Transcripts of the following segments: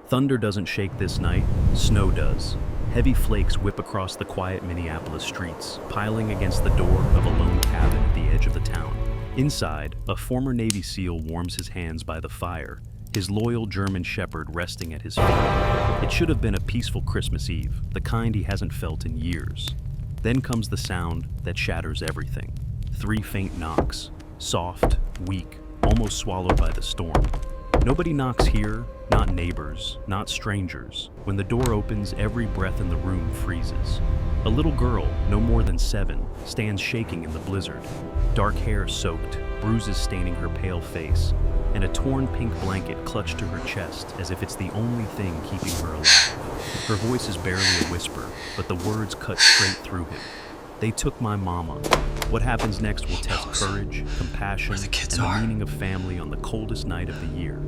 Thunder doesn't shake this night, snow does. Heavy flakes whip across the quiet Minneapolis streets, piling against the door of a lone cabin at the edge of the town. Inside, a former Navy SEAL warms his hands by the fire, his loyal German shepherd resting at his feet. It should have been a peaceful Christmas Eve, the kind he hasn't felt in years. Then comes the sound that shatters everything. 3 faint knocks, soft, weak, almost swallowed by the storm. Nobody knocks here, not neighbors, not strangers. When the door opens, every breath in the room freezes. A little girl, no more than 7, stands shaking in the blizzard. Dark hair soaked, bruises staining her pale face, and a torn pink blanket clutched to her chest as if it's the only thing keeping her alive. Her voice is barely a whisper, but the words cut straight through him. They took my mama. What happens next will test courage, compassion, and the meaning of family on the coldest night of the year.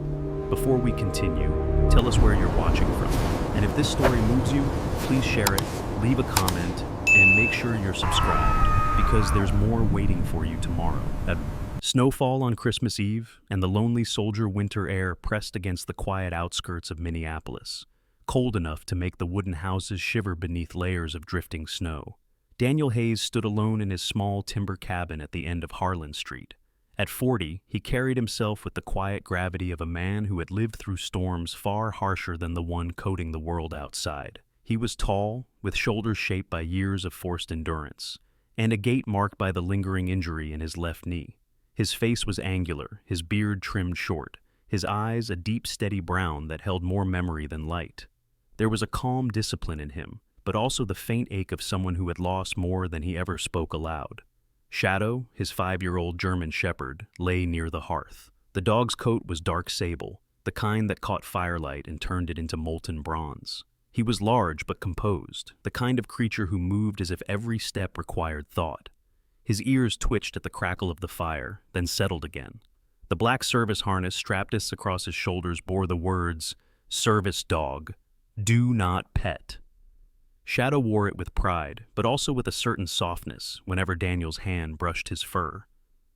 Before we continue, tell us where you're watching from. And if this story moves you, please share it, leave a comment, and make sure you're subscribed, because there's more waiting for you tomorrow. Snowfall on Christmas Eve, and the lonely soldier winter air pressed against the quiet outskirts of Minneapolis, cold enough to make the wooden houses shiver beneath layers of drifting snow. Daniel Hayes stood alone in his small timber cabin at the end of Harlan Street. At 40, he carried himself with the quiet gravity of a man who had lived through storms far harsher than the one coating the world outside. He was tall, with shoulders shaped by years of forced endurance, and a gait marked by the lingering injury in his left knee. His face was angular, his beard trimmed short, his eyes a deep, steady brown that held more memory than light. There was a calm discipline in him, but also the faint ache of someone who had lost more than he ever spoke aloud. Shadow, his 5-year-old German shepherd, lay near the hearth. The dog's coat was dark sable, the kind that caught firelight and turned it into molten bronze. He was large but composed, the kind of creature who moved as if every step required thought. His ears twitched at the crackle of the fire, then settled again. The black service harness strapped across his shoulders bore the words, "Service Dog. Do not pet." Shadow wore it with pride, but also with a certain softness whenever Daniel's hand brushed his fur.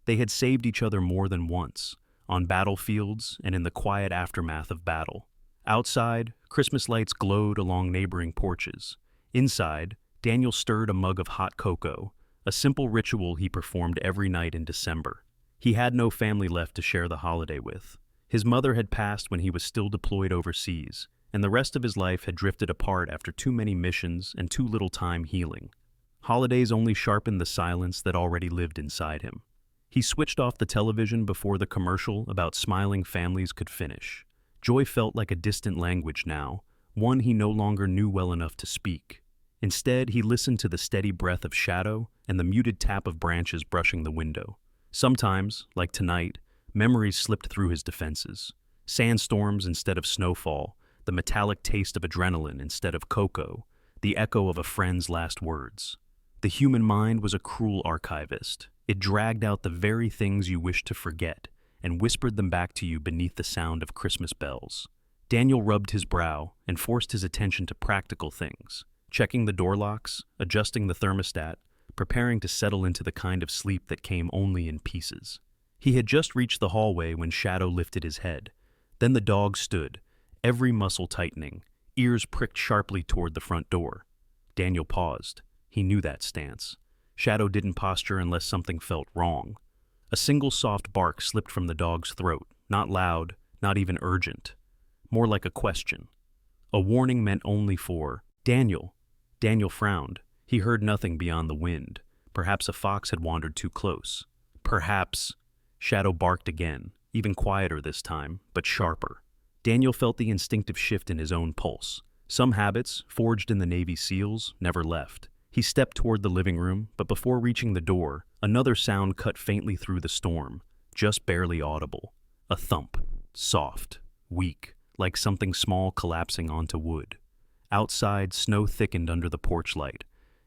They had saved each other more than once, on battlefields and in the quiet aftermath of battle. Outside, Christmas lights glowed along neighboring porches. Inside, Daniel stirred a mug of hot cocoa, a simple ritual he performed every night in December. He had no family left to share the holiday with. His mother had passed when he was still deployed overseas, and the rest of his life had drifted apart after too many missions and too little time healing. Holidays only sharpened the silence that already lived inside him. He switched off the television before the commercial about smiling families could finish. Joy felt like a distant language now, one he no longer knew well enough to speak. Instead, he listened to the steady breath of shadow and the muted tap of branches brushing the window. Sometimes, like tonight, memories slipped through his defenses. Sandstorms instead of snowfall, the metallic taste of adrenaline instead of cocoa, the echo of a friend's last words. The human mind was a cruel archivist. It dragged out the very things you wished to forget and whispered them back to you beneath the sound of Christmas bells. Daniel rubbed his brow and forced his attention to practical things, checking the door locks, adjusting the thermostat, preparing to settle into the kind of sleep that came only in pieces. He had just reached the hallway when Shadow lifted his head. Then the dog stood, every muscle tightening, ears pricked sharply toward the front door. Daniel paused. He knew that stance. Shadow didn't posture unless something felt wrong. A single soft bark slipped from the dog's throat, not loud, not even urgent. More like a question. A warning meant only for Daniel. Daniel frowned. He heard nothing beyond the wind. Perhaps a fox had wandered too close. Perhaps. Shadow barked again, even quieter this time, but sharper. Daniel felt the instinctive shift in his own pulse. Some habits, forged in the Navy SEALs, never left. He stepped toward the living room, but before reaching the door, another sound cut faintly through the storm, just barely audible. A thump, soft, weak, like something small collapsing onto wood. Outside, snow thickened under the porch light,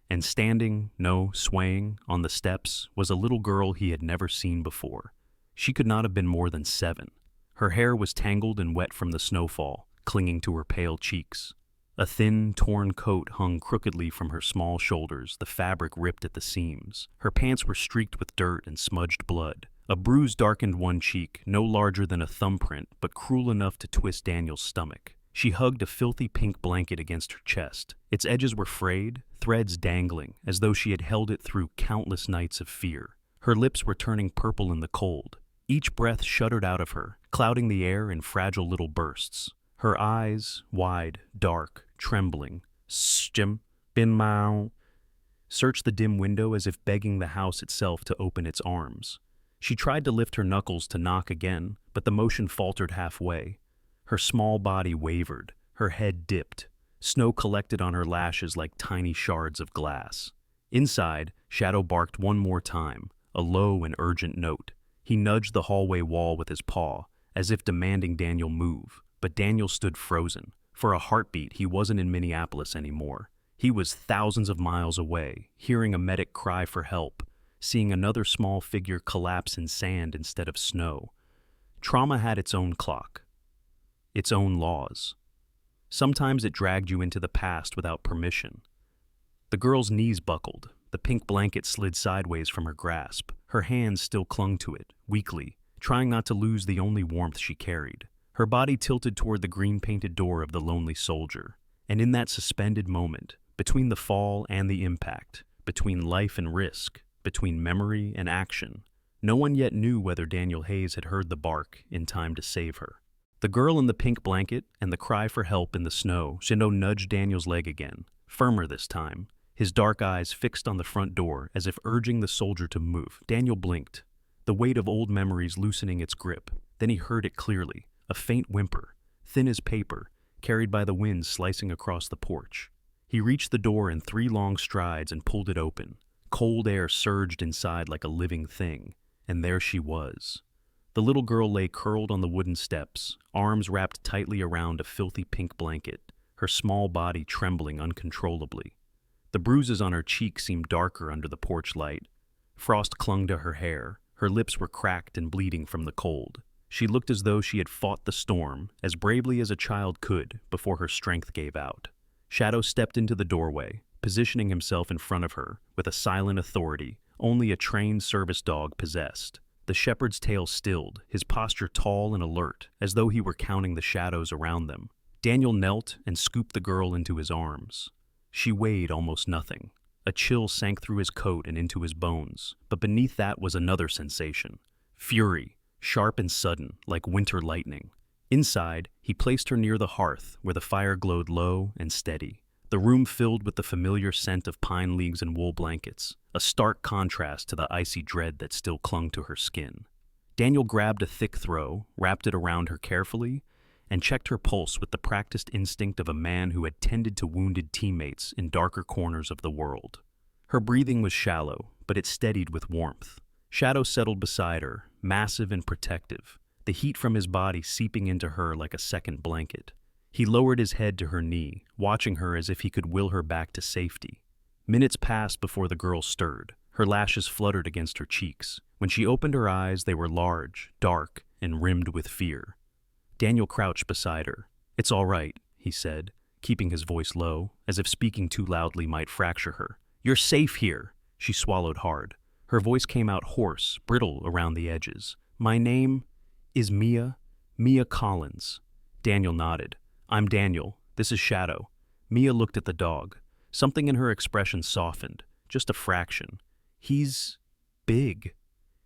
and swaying, on the steps was a little girl he had never seen before. She could not have been more than 7. Her hair was tangled and wet from the snowfall, clinging to her pale cheeks. A thin, torn coat hung crookedly from her small shoulders, the fabric ripped at the seams. Her pants were streaked with dirt and smudged blood. A bruise darkened one cheek, no larger than a thumbprint, but cruel enough to twist Daniel's stomach. She hugged a filthy pink blanket against her chest. Its edges were frayed, threads dangling, as though she had held it through countless nights of fear. Her lips were turning purple in the cold. Each breath shuddered out of her, clouding the air in fragile little bursts. Her eyes, wide, dark, trembling, searched the dim window as if begging the house itself to open its arms. She tried to lift her knuckles to knock again, but the motion faltered halfway. Her small body wavered, her head dipped. Snow collected on her lashes like tiny shards of glass. Inside, Shadow barked one more time, a low and urgent note. He nudged the hallway wall with his paw, as if demanding Daniel move, but Daniel stood frozen. For a heartbeat, he wasn't in Minneapolis anymore. He was thousands of miles away, hearing a medic cry for help, seeing another small figure collapse in sand instead of snow. Trauma had its own clock, its own laws. Sometimes it dragged you into the past without permission. The girl's knees buckled. The pink blanket slid sideways from her grasp. Her hands still clung to it, weakly, trying not to lose the only warmth she carried. Her body tilted toward the green-painted door of the lonely soldier. And in that suspended moment, between the fall and the impact, between life and risk, between memory and action, no one yet knew whether Daniel Hayes had heard the bark in time to save her. The girl in the pink blanket and the cry for help in the snow. Shindo nudged Daniel's leg again, firmer this time, his dark eyes fixed on the front door as if urging the soldier to move. Daniel blinked, the weight of old memories loosening its grip. Then he heard it clearly, a faint whimper, thin as paper, carried by the wind slicing across the porch. He reached the door in 3 long strides and pulled it open. Cold air surged inside like a living thing, and there she was. The little girl lay curled on the wooden steps, arms wrapped tightly around a filthy pink blanket, her small body trembling uncontrollably. The bruises on her cheeks seemed darker under the porch light. Frost clung to her hair. Her lips were cracked and bleeding from the cold. She looked as though she had fought the storm as bravely as a child could before her strength gave out. Shadow stepped into the doorway, positioning himself in front of her with a silent authority only a trained service dog possessed. The shepherd's tail stilled, his posture tall and alert, as though he were counting the shadows around them. Daniel knelt and scooped the girl into his arms. She weighed almost nothing. A chill sank through his coat and into his bones, but beneath that was another sensation. Fury, sharp and sudden, like winter lightning. Inside, he placed her near the hearth, where the fire glowed low and steady. The room filled with the familiar scent of pine leaves and wool blankets, a stark contrast to the icy dread that still clung to her skin. Daniel grabbed a thick throw, wrapped it around her carefully, and checked her pulse with the practiced instinct of a man who had tended to wounded teammates in darker corners of the world. Her breathing was shallow, but it steadied with warmth. Shadow settled beside her, massive and protective, the heat from his body seeping into her like a second blanket. He lowered his head to her knee, watching her as if he could will her back to safety. Minutes passed before the girl stirred. Her lashes fluttered against her cheeks. When she opened her eyes, they were large, dark, and rimmed with fear. Daniel crouched beside her. "It's all right," he said, keeping his voice low, as if speaking too loudly might fracture her. "You're safe here." She swallowed hard. Her voice came out hoarse, brittle around the edges. "My name is Mia Collins." Daniel nodded. "I'm Daniel. This is Shadow." Mia looked at the dog. Something in her expression softened, just a fraction. "He's big."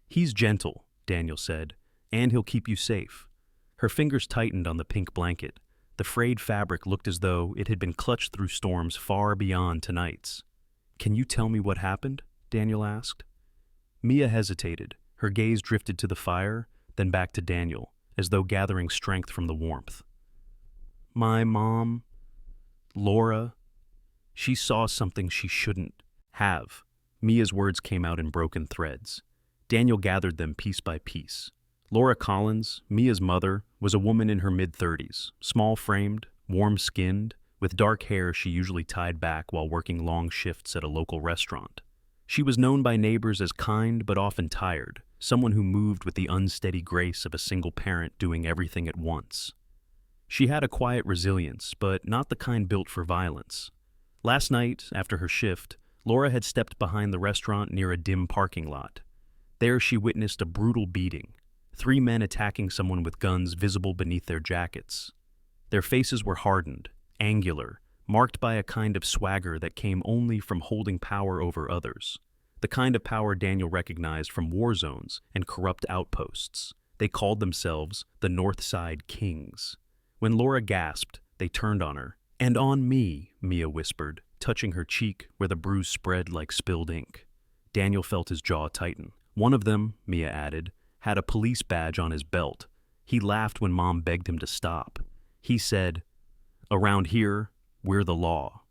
"He's gentle," Daniel said, "and he'll keep you safe." Her fingers tightened on the pink blanket. The frayed fabric looked as though it had been clutched through storms far beyond tonight's. "Can you tell me what happened?" Daniel asked. Mia hesitated. Her gaze drifted to the fire, then back to Daniel, as though gathering strength from the warmth. "My mom, Laura, she saw something she shouldn't have." Mia's words came out in broken threads. Daniel gathered them piece by piece. Laura Collins, Mia's mother, was a woman in her mid-30s, small-framed, warm-skinned, with dark hair she usually tied back while working long shifts at a local restaurant. She was known by neighbors as kind but often tired, someone who moved with the unsteady grace of a single parent doing everything at once. She had a quiet resilience, but not the kind built for violence. Last night, after her shift, Laura had stepped behind the restaurant near a dim parking lot. There she witnessed a brutal beating, 3 men attacking someone with guns visible beneath their jackets. Their faces were hardened, angular, marked by a kind of swagger that came only from holding power over others. The kind of power Daniel recognized from war zones and corrupt outposts. They called themselves the North Side Kings. When Laura gasped, they turned on her. "And on me," Mia whispered, touching her cheek where the bruise spread like spilled ink. Daniel felt his jaw tighten. One of them, Mia added, had a police badge on his belt. He laughed when Mom begged him to stop. He said, "Around here, we're the law."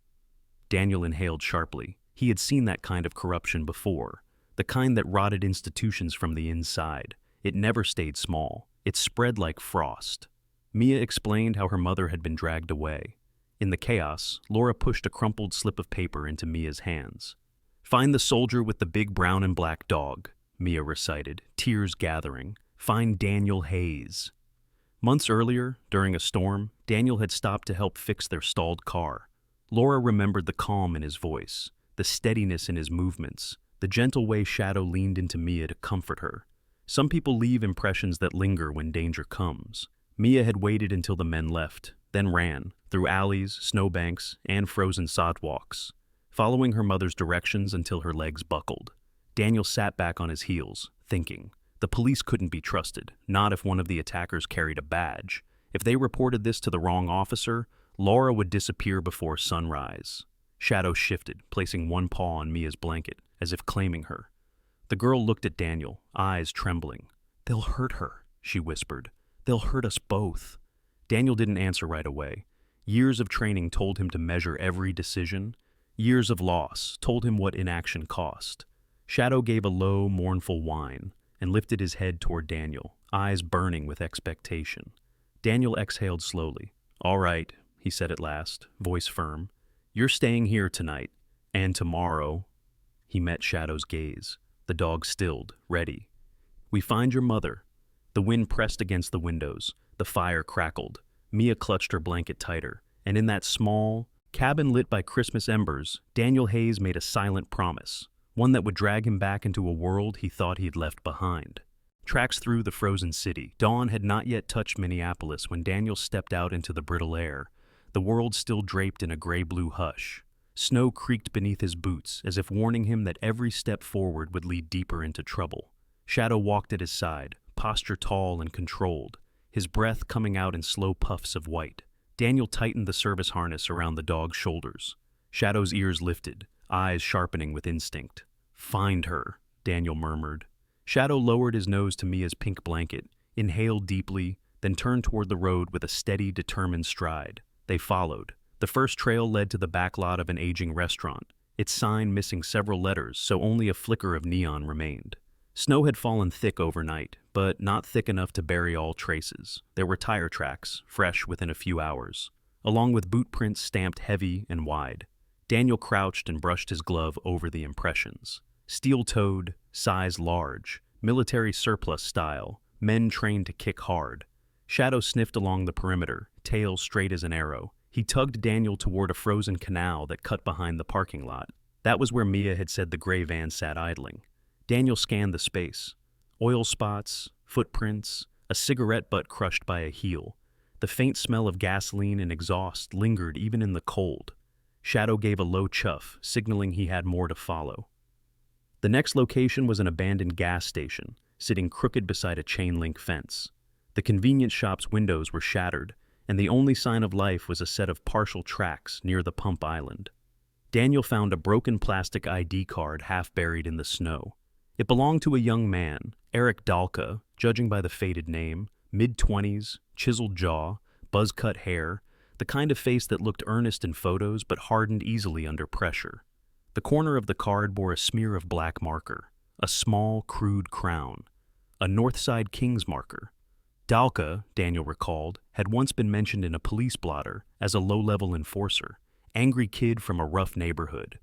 Daniel inhaled sharply. He had seen that kind of corruption before, the kind that rotted institutions from the inside. It never stayed small. It spread like frost. Mia explained how her mother had been dragged away. In the chaos, Laura pushed a crumpled slip of paper into Mia's hands. "Find the soldier with the big brown and black dog," Mia recited, tears gathering. "Find Daniel Hayes." Months earlier, during a storm, Daniel had stopped to help fix their stalled car. Laura remembered the calm in his voice, the steadiness in his movements, the gentle way Shadow leaned into Mia to comfort her. Some people leave impressions that linger when danger comes. Mia had waited until the men left, then ran, through alleys, snowbanks, and frozen sidewalks, following her mother's directions until her legs buckled. Daniel sat back on his heels, thinking. The police couldn't be trusted, not if one of the attackers carried a badge. If they reported this to the wrong officer, Laura would disappear before sunrise. Shadow shifted, placing one paw on Mia's blanket, as if claiming her. The girl looked at Daniel, eyes trembling. "They'll hurt her," she whispered. "They'll hurt us both." Daniel didn't answer right away. Years of training told him to measure every decision. Years of loss told him what inaction cost. Shadow gave a low, mournful whine and lifted his head toward Daniel, eyes burning with expectation. Daniel exhaled slowly. "All right," he said at last, voice firm. "You're staying here tonight, and tomorrow." He met Shadow's gaze. The dog stilled, ready. "We find your mother." The wind pressed against the windows. The fire crackled. Mia clutched her blanket tighter, and in that small cabin lit by Christmas embers, Daniel Hayes made a silent promise, one that would drag him back into a world he thought he'd left behind. Tracks through the frozen city. Dawn had not yet touched Minneapolis when Daniel stepped out into the brittle air, the world still draped in a gray-blue hush. Snow creaked beneath his boots, as if warning him that every step forward would lead deeper into trouble. Shadow walked at his side, posture tall and controlled, his breath coming out in slow puffs of white. Daniel tightened the service harness around the dog's shoulders. Shadow's ears lifted, eyes sharpening with instinct. "Find her," Daniel murmured. Shadow lowered his nose to Mia's pink blanket, inhaled deeply, then turned toward the road with a steady, determined stride. They followed. The first trail led to the back lot of an aging restaurant, its sign missing several letters, so only a flicker of neon remained. Snow had fallen thick overnight, but not thick enough to bury all traces. There were tire tracks, fresh within a few hours, along with boot prints stamped heavy and wide. Daniel crouched and brushed his glove over the impressions. Steel-toed, size large, military surplus style, men trained to kick hard. Shadow sniffed along the perimeter, tail straight as an arrow. He tugged Daniel toward a frozen canal that cut behind the parking lot. That was where Mia had said the gray van sat idling. Daniel scanned the space. Oil spots, footprints, a cigarette butt crushed by a heel. The faint smell of gasoline and exhaust lingered even in the cold. Shadow gave a low chuff, signaling he had more to follow. The next location was an abandoned gas station, sitting crooked beside a chain-link fence. The convenience shop's windows were shattered, and the only sign of life was a set of partial tracks near the pump island. Daniel found a broken plastic ID card half buried in the snow. It belonged to a young man, Eric Dalka, judging by the faded name, mid-20s, chiseled jaw, buzz-cut hair, the kind of face that looked earnest in photos but hardened easily under pressure. The corner of the card bore a smear of black marker, a small, crude crown, a Northside Kings marker. Dalka, Daniel recalled, had once been mentioned in a police blotter as a low-level enforcer, angry kid from a rough neighborhood.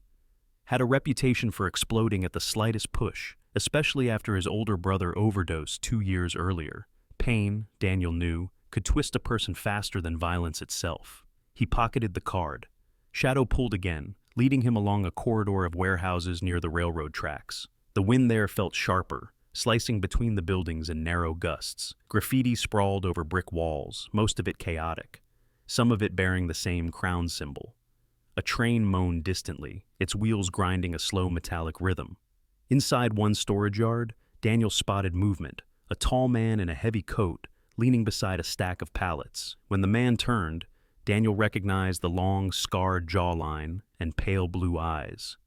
Had a reputation for exploding at the slightest push, especially after his older brother overdosed 2 years earlier. Pain, Daniel knew, could twist a person faster than violence itself. He pocketed the card. Shadow pulled again, leading him along a corridor of warehouses near the railroad tracks. The wind there felt sharper, slicing between the buildings in narrow gusts. Graffiti sprawled over brick walls, most of it chaotic. some of it bearing the same crown symbol. A train moaned distantly, its wheels grinding a slow metallic rhythm. Inside one storage yard, Daniel spotted movement, a tall man in a heavy coat leaning beside a stack of pallets. When the man turned, Daniel recognized the long, scarred jawline and pale blue eyes.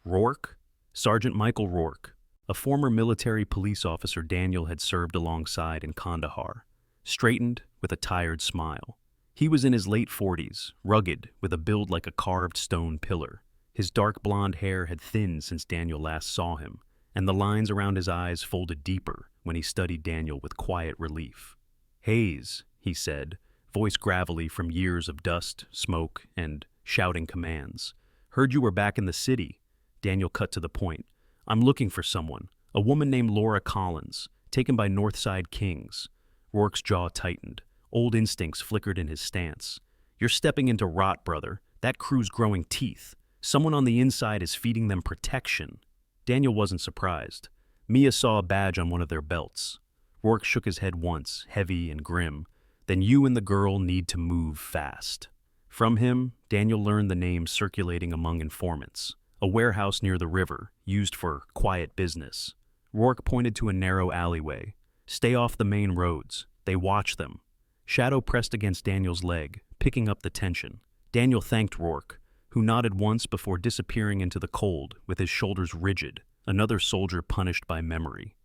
Rourke? Sergeant Michael Rourke, a former military police officer Daniel had served alongside in Kandahar, straightened with a tired smile. He was in his late 40s, rugged, with a build like a carved stone pillar. His dark blonde hair had thinned since Daniel last saw him, and the lines around his eyes folded deeper when he studied Daniel with quiet relief. "Hayes," he said, voice gravelly from years of dust, smoke, and shouting commands. "Heard you were back in the city." Daniel cut to the point. "I'm looking for someone, a woman named Laura Collins, taken by Northside Kings." Rourke's jaw tightened. Old instincts flickered in his stance. "You're stepping into rot, brother. That crew's growing teeth. Someone on the inside is feeding them protection." Daniel wasn't surprised. Mia saw a badge on one of their belts. Rourke shook his head once, heavy and grim. "Then you and the girl need to move fast." From him, Daniel learned the name circulating among informants. A warehouse near the river, used for quiet business. Rourke pointed to a narrow alleyway. "Stay off the main roads. They watch them." Shadow pressed against Daniel's leg, picking up the tension. Daniel thanked Rourke, who nodded once before disappearing into the cold with his shoulders rigid, another soldier punished by memory.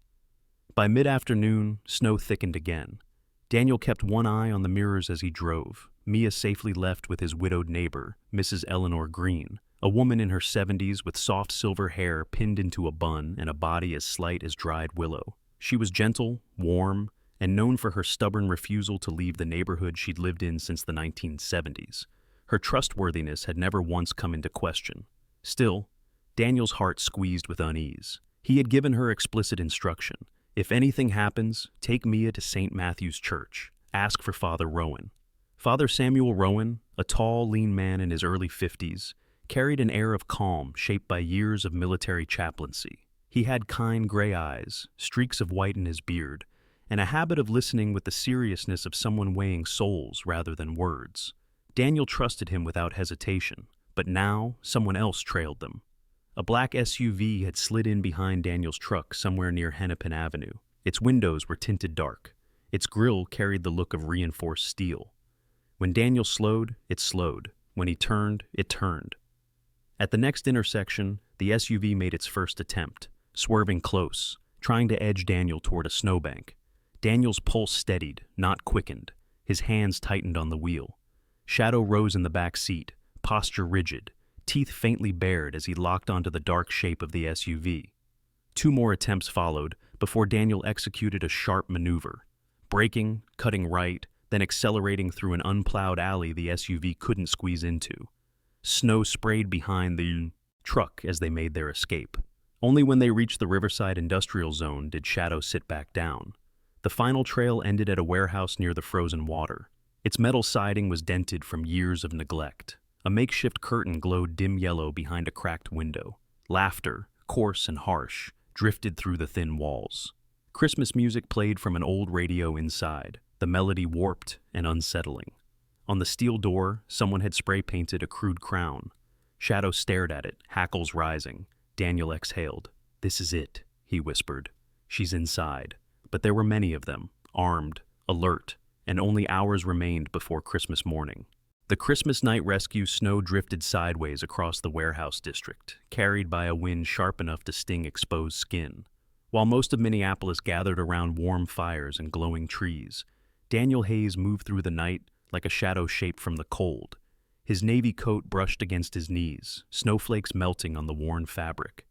By mid-afternoon, snow thickened again. Daniel kept one eye on the mirrors as he drove. Mia safely left with his widowed neighbor, Mrs. Eleanor Green, a woman in her 70s with soft silver hair pinned into a bun and a body as slight as dried willow. She was gentle, warm, and known for her stubborn refusal to leave the neighborhood she'd lived in since the 1970s. Her trustworthiness had never once come into question. Still, Daniel's heart squeezed with unease. He had given her explicit instruction. "If anything happens, take Mia to St. Matthew's Church. Ask for Father Rowan." Father Samuel Rowan, a tall, lean man in his early 50s, carried an air of calm shaped by years of military chaplaincy. He had kind gray eyes, streaks of white in his beard, and a habit of listening with the seriousness of someone weighing souls rather than words. Daniel trusted him without hesitation, but now someone else trailed them. A black SUV had slid in behind Daniel's truck somewhere near Hennepin Avenue. Its windows were tinted dark. Its grille carried the look of reinforced steel. When Daniel slowed, it slowed. When he turned, it turned. At the next intersection, the SUV made its first attempt, swerving close, trying to edge Daniel toward a snowbank. Daniel's pulse steadied, not quickened. His hands tightened on the wheel. Shadow rose in the back seat, posture rigid, teeth faintly bared as he locked onto the dark shape of the SUV. 2 more attempts followed before Daniel executed a sharp maneuver, braking, cutting right, then accelerating through an unplowed alley the SUV couldn't squeeze into. Snow sprayed behind the truck as they made their escape. Only when they reached the Riverside Industrial Zone did Shadow sit back down. The final trail ended at a warehouse near the frozen water. Its metal siding was dented from years of neglect. A makeshift curtain glowed dim yellow behind a cracked window. Laughter, coarse and harsh, drifted through the thin walls. Christmas music played from an old radio inside, the melody warped and unsettling. On the steel door, someone had spray-painted a crude crown. Shadow stared at it, hackles rising. Daniel exhaled. "This is it," he whispered. "She's inside." But there were many of them, armed, alert, and only hours remained before Christmas morning. The Christmas night rescue snow drifted sideways across the warehouse district, carried by a wind sharp enough to sting exposed skin. While most of Minneapolis gathered around warm fires and glowing trees, Daniel Hayes moved through the night like a shadow shaped from the cold. His navy coat brushed against his knees, snowflakes melting on the worn fabric.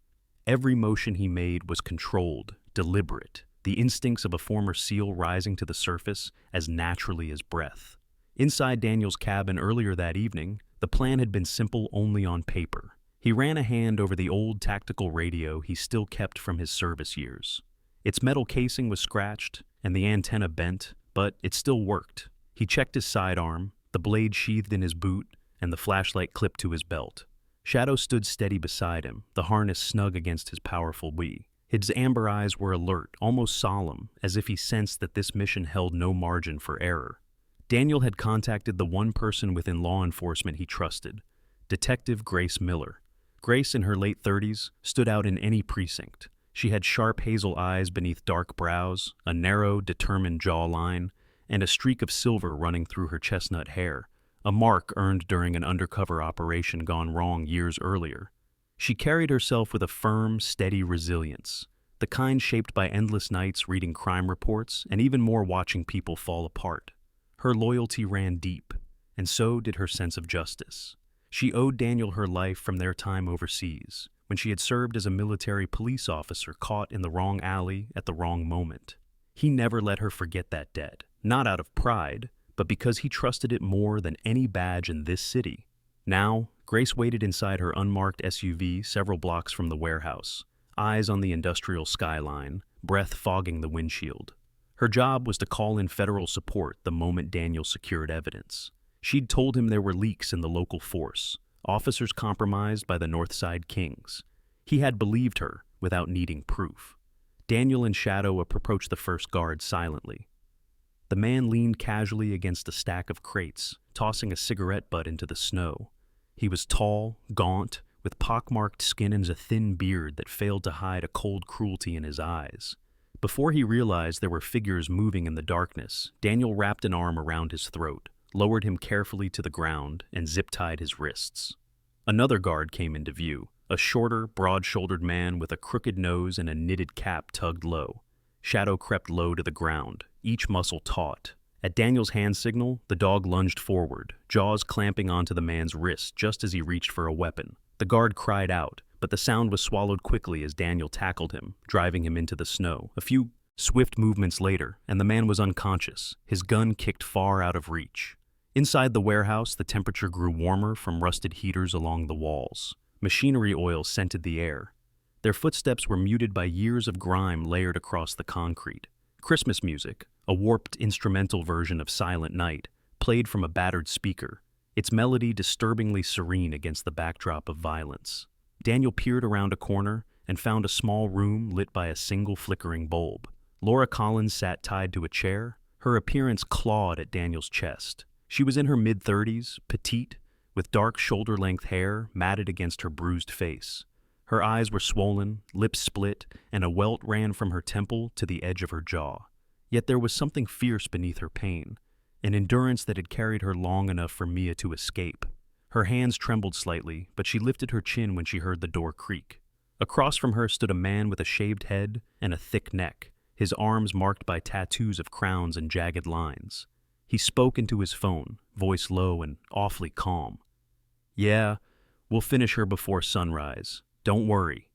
Every motion he made was controlled, deliberate, the instincts of a former SEAL rising to the surface as naturally as breath. Inside Daniel's cabin earlier that evening, the plan had been simple only on paper. He ran a hand over the old tactical radio he still kept from his service years. Its metal casing was scratched and the antenna bent, but it still worked. He checked his sidearm, the blade sheathed in his boot, and the flashlight clipped to his belt. Shadow stood steady beside him, the harness snug against his powerful Wii. His amber eyes were alert, almost solemn, as if he sensed that this mission held no margin for error. Daniel had contacted the one person within law enforcement he trusted, Detective Grace Miller. Grace, in her late 30s, stood out in any precinct. She had sharp hazel eyes beneath dark brows, a narrow, determined jawline, and a streak of silver running through her chestnut hair, a mark earned during an undercover operation gone wrong years earlier. She carried herself with a firm, steady resilience, the kind shaped by endless nights reading crime reports and even more watching people fall apart. Her loyalty ran deep, and so did her sense of justice. She owed Daniel her life from their time overseas, when she had served as a military police officer caught in the wrong alley at the wrong moment. He never let her forget that debt, not out of pride, but because he trusted it more than any badge in this city. Now, Grace waited inside her unmarked SUV several blocks from the warehouse, eyes on the industrial skyline, breath fogging the windshield. Her job was to call in federal support the moment Daniel secured evidence. She'd told him there were leaks in the local force, officers compromised by the Northside Kings. He had believed her without needing proof. Daniel and Shadow approached the first guard silently. The man leaned casually against a stack of crates, tossing a cigarette butt into the snow. He was tall, gaunt, with pockmarked skin and a thin beard that failed to hide a cold cruelty in his eyes. Before he realized there were figures moving in the darkness, Daniel wrapped an arm around his throat, lowered him carefully to the ground, and zip-tied his wrists. Another guard came into view, a shorter, broad-shouldered man with a crooked nose and a knitted cap tugged low. Shadow crept low to the ground, each muscle taut. At Daniel's hand signal, the dog lunged forward, jaws clamping onto the man's wrist just as he reached for a weapon. The guard cried out, but the sound was swallowed quickly as Daniel tackled him, driving him into the snow. A few swift movements later, and the man was unconscious, his gun kicked far out of reach. Inside the warehouse, the temperature grew warmer from rusted heaters along the walls. Machinery oil scented the air. Their footsteps were muted by years of grime layered across the concrete. Christmas music, a warped instrumental version of Silent Night, played from a battered speaker, its melody disturbingly serene against the backdrop of violence. Daniel peered around a corner and found a small room lit by a single flickering bulb. Laura Collins sat tied to a chair, her appearance clawed at Daniel's chest. She was in her mid-30s, petite, with dark shoulder-length hair matted against her bruised face. Her eyes were swollen, lips split, and a welt ran from her temple to the edge of her jaw. Yet there was something fierce beneath her pain, an endurance that had carried her long enough for Mia to escape. Her hands trembled slightly, but she lifted her chin when she heard the door creak. Across from her stood a man with a shaved head and a thick neck, his arms marked by tattoos of crowns and jagged lines. He spoke into his phone, voice low and awfully calm. "Yeah, we'll finish her before sunrise. Don't worry."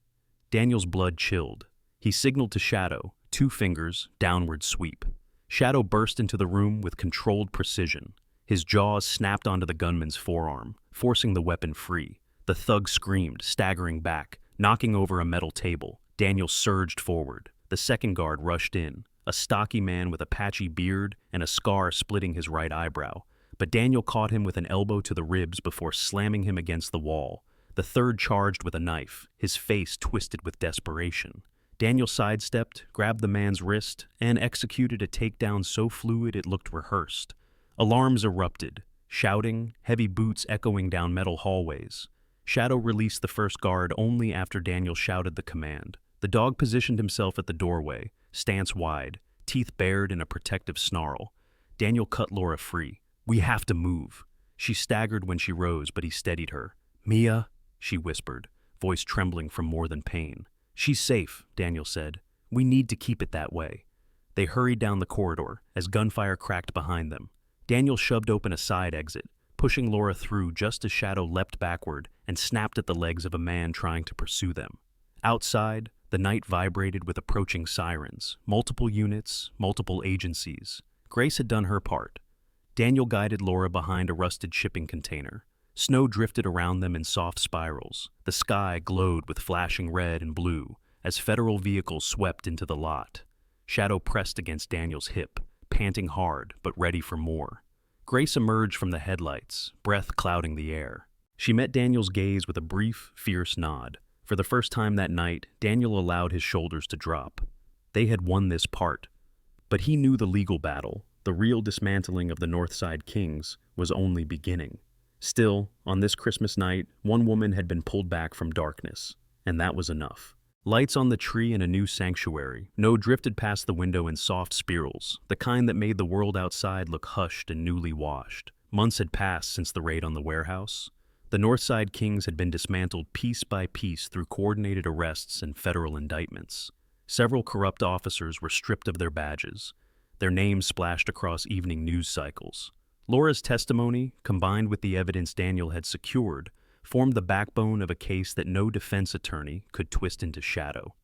Daniel's blood chilled. He signaled to Shadow, 2 fingers, downward sweep. Shadow burst into the room with controlled precision. His jaws snapped onto the gunman's forearm, forcing the weapon free. The thug screamed, staggering back, knocking over a metal table. Daniel surged forward. The second guard rushed in, a stocky man with a patchy beard and a scar splitting his right eyebrow. But Daniel caught him with an elbow to the ribs before slamming him against the wall. The third charged with a knife, his face twisted with desperation. Daniel sidestepped, grabbed the man's wrist, and executed a takedown so fluid it looked rehearsed. Alarms erupted, shouting, heavy boots echoing down metal hallways. Shadow released the first guard only after Daniel shouted the command. The dog positioned himself at the doorway, stance wide, teeth bared in a protective snarl. Daniel cut Laura free. "We have to move." She staggered when she rose, but he steadied her. "Mia," she whispered, voice trembling from more than pain. "She's safe," Daniel said. "We need to keep it that way." They hurried down the corridor as gunfire cracked behind them. Daniel shoved open a side exit, pushing Laura through just as Shadow leapt backward and snapped at the legs of a man trying to pursue them. Outside, the night vibrated with approaching sirens, multiple units, multiple agencies. Grace had done her part. Daniel guided Laura behind a rusted shipping container. Snow drifted around them in soft spirals. The sky glowed with flashing red and blue as federal vehicles swept into the lot. Shadow pressed against Daniel's hip, panting hard but ready for more. Grace emerged from the headlights, breath clouding the air. She met Daniel's gaze with a brief, fierce nod. For the first time that night, Daniel allowed his shoulders to drop. They had won this part. But he knew the legal battle, the the real dismantling of the Northside Kings was only beginning. Still, on this Christmas night, one woman had been pulled back from darkness, and that was enough. Lights on the tree in a new sanctuary. No drifted past the window in soft spirals, the kind that made the world outside look hushed and newly washed. Months had passed since the raid on the warehouse. The Northside Kings had been dismantled piece by piece through coordinated arrests and federal indictments. Several corrupt officers were stripped of their badges, their names splashed across evening news cycles. Laura's testimony, combined with the evidence Daniel had secured, formed the backbone of a case that no defense attorney could twist into shadow.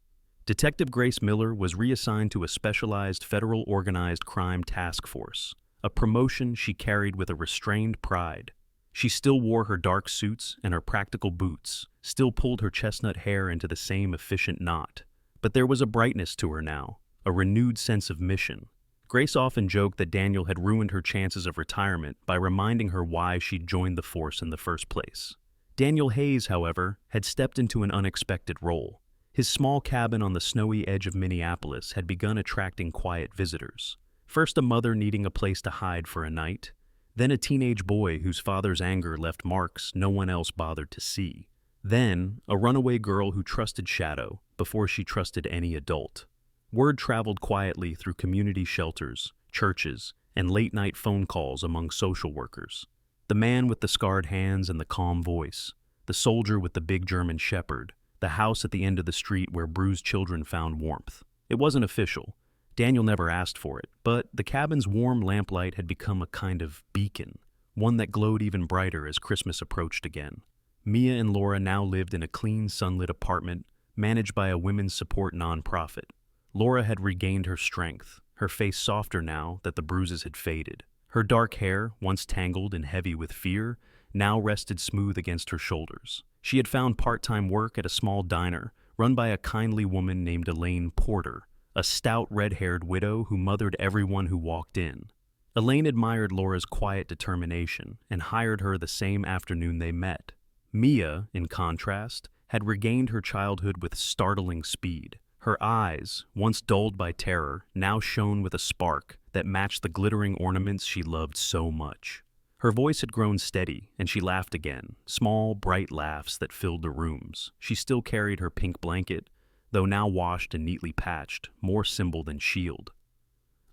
Detective Grace Miller was reassigned to a specialized federal organized crime task force, a promotion she carried with a restrained pride. She still wore her dark suits and her practical boots, still pulled her chestnut hair into the same efficient knot. But there was a brightness to her now, a renewed sense of mission. Grace often joked that Daniel had ruined her chances of retirement by reminding her why she'd joined the force in the first place. Daniel Hayes, however, had stepped into an unexpected role. His small cabin on the snowy edge of Minneapolis had begun attracting quiet visitors. First a mother needing a place to hide for a night, then a teenage boy whose father's anger left marks no one else bothered to see. Then a runaway girl who trusted Shadow before she trusted any adult. Word traveled quietly through community shelters, churches, and late-night phone calls among social workers. The man with the scarred hands and the calm voice, the soldier with the big German shepherd, the house at the end of the street where bruised children found warmth. It wasn't official. Daniel never asked for it, but the cabin's warm lamplight had become a kind of beacon, one that glowed even brighter as Christmas approached again. Mia and Laura now lived in a clean, sunlit apartment managed by a women's support nonprofit. Laura had regained her strength, her face softer now that the bruises had faded. Her dark hair, once tangled and heavy with fear, now rested smooth against her shoulders. She had found part-time work at a small diner run by a kindly woman named Elaine Porter, a stout red-haired widow who mothered everyone who walked in. Elaine admired Laura's quiet determination and hired her the same afternoon they met. Mia, in contrast, had regained her childhood with startling speed. Her eyes, once dulled by terror, now shone with a spark that matched the glittering ornaments she loved so much. Her voice had grown steady, and she laughed again, small, bright laughs that filled the rooms. She still carried her pink blanket, though now washed and neatly patched, more symbol than shield.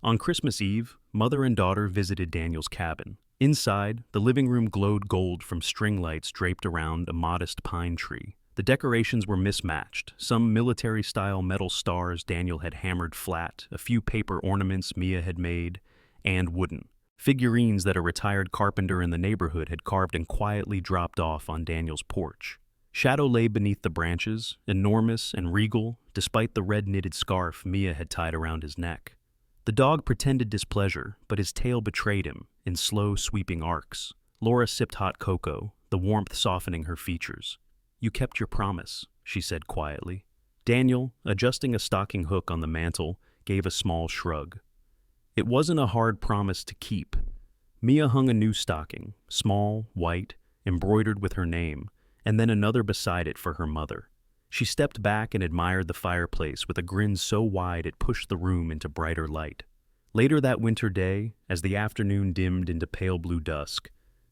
On Christmas Eve, mother and daughter visited Daniel's cabin. Inside, the living room glowed gold from string lights draped around a modest pine tree. The decorations were mismatched, some military-style metal stars Daniel had hammered flat, a few paper ornaments Mia had made, and wooden. Figurines that a retired carpenter in the neighborhood had carved and quietly dropped off on Daniel's porch. Shadow lay beneath the branches, enormous and regal, despite the red knitted scarf Mia had tied around his neck. The dog pretended displeasure, but his tail betrayed him, in slow, sweeping arcs. Laura sipped hot cocoa, the warmth softening her features. "You kept your promise," she said quietly. Daniel, adjusting a stocking hook on the mantel, gave a small shrug. It wasn't a hard promise to keep. Mia hung a new stocking, small, white, embroidered with her name, and then another beside it for her mother. She stepped back and admired the fireplace with a grin so wide it pushed the room into brighter light. Later that winter day, as the afternoon dimmed into pale blue dusk,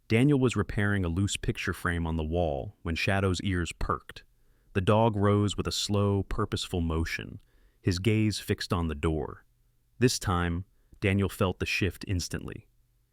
Daniel was repairing a loose picture frame on the wall when Shadow's ears perked. The dog rose with a slow, purposeful motion, his gaze fixed on the door. This time, Daniel felt the shift instantly.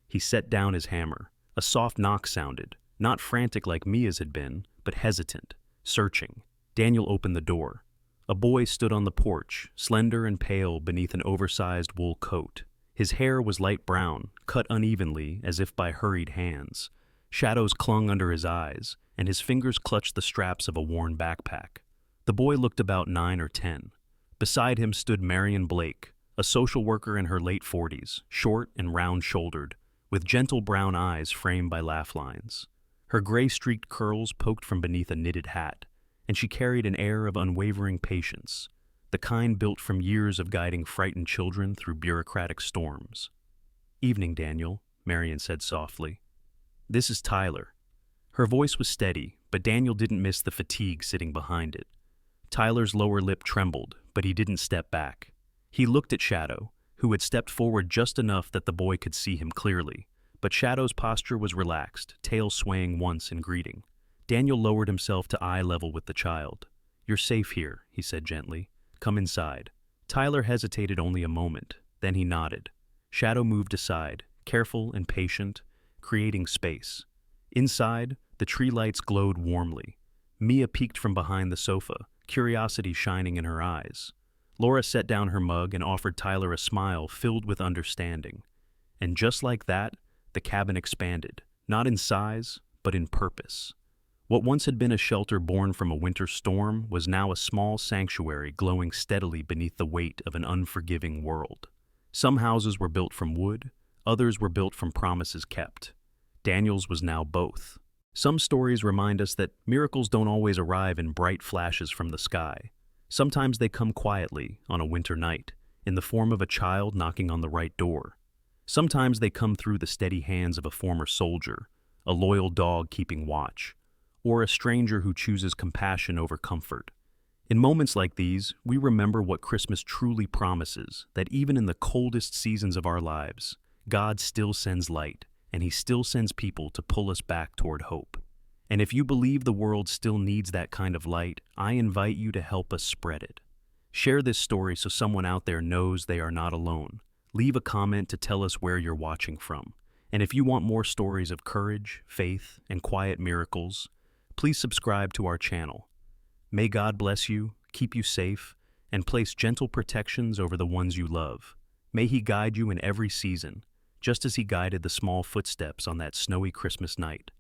He set down his hammer. A soft knock sounded, not frantic like Mia's had been, but hesitant, searching. Daniel opened the door. A boy stood on the porch, slender and pale beneath an oversized wool coat. His hair was light brown, cut unevenly as if by hurried hands. Shadows clung under his eyes, and his fingers clutched the straps of a worn backpack. The boy looked about 9 or 10. Beside him stood Marion Blake, a social worker in her late 40s, short and round-shouldered, with gentle brown eyes framed by laugh lines. Her gray-streaked curls poked from beneath a knitted hat, and she carried an air of unwavering patience, the kind built from years of guiding frightened children through bureaucratic storms. "Evening, Daniel," Marion said softly. "This is Tyler." Her voice was steady, but Daniel didn't miss the fatigue sitting behind it. Tyler's lower lip trembled, but he didn't step back. He looked at Shadow, who had stepped forward just enough that the boy could see him clearly. But Shadow's posture was relaxed, tail swaying once in greeting. Daniel lowered himself to eye level with the child. "You're safe here," he said gently. "Come inside." Tyler hesitated only a moment, then he nodded. Shadow moved aside, careful and patient, creating space. Inside, the tree lights glowed warmly. Mia peeked from behind the sofa, curiosity shining in her eyes. Laura set down her mug and offered Tyler a smile filled with understanding. And just like that, the cabin expanded, not in size, but in purpose. What once had been a shelter born from a winter storm was now a small sanctuary glowing steadily beneath the weight of an unforgiving world. Some houses were built from wood, others were built from promises kept. Daniel's was now both. Some stories remind us that miracles don't always arrive in bright flashes from the sky. Sometimes they come quietly, on a winter night, in the form of a child knocking on the right door. Sometimes they come through the steady hands of a former soldier, a loyal dog keeping watch, or a stranger who chooses compassion over comfort. In moments like these, we remember what Christmas truly promises, that even in the coldest seasons of our lives, God still sends light, and He still sends people to pull us back toward hope. And if you believe the world still needs that kind of light, I invite you to help us spread it. Share this story so someone out there knows they are not alone. Leave a comment to tell us where you're watching from. And if you want more stories of courage, faith, and quiet miracles, please subscribe to our channel. May God bless you, keep you safe, and place gentle protections over the ones you love. May He guide you in every season, just as He guided the small footsteps on that snowy Christmas night.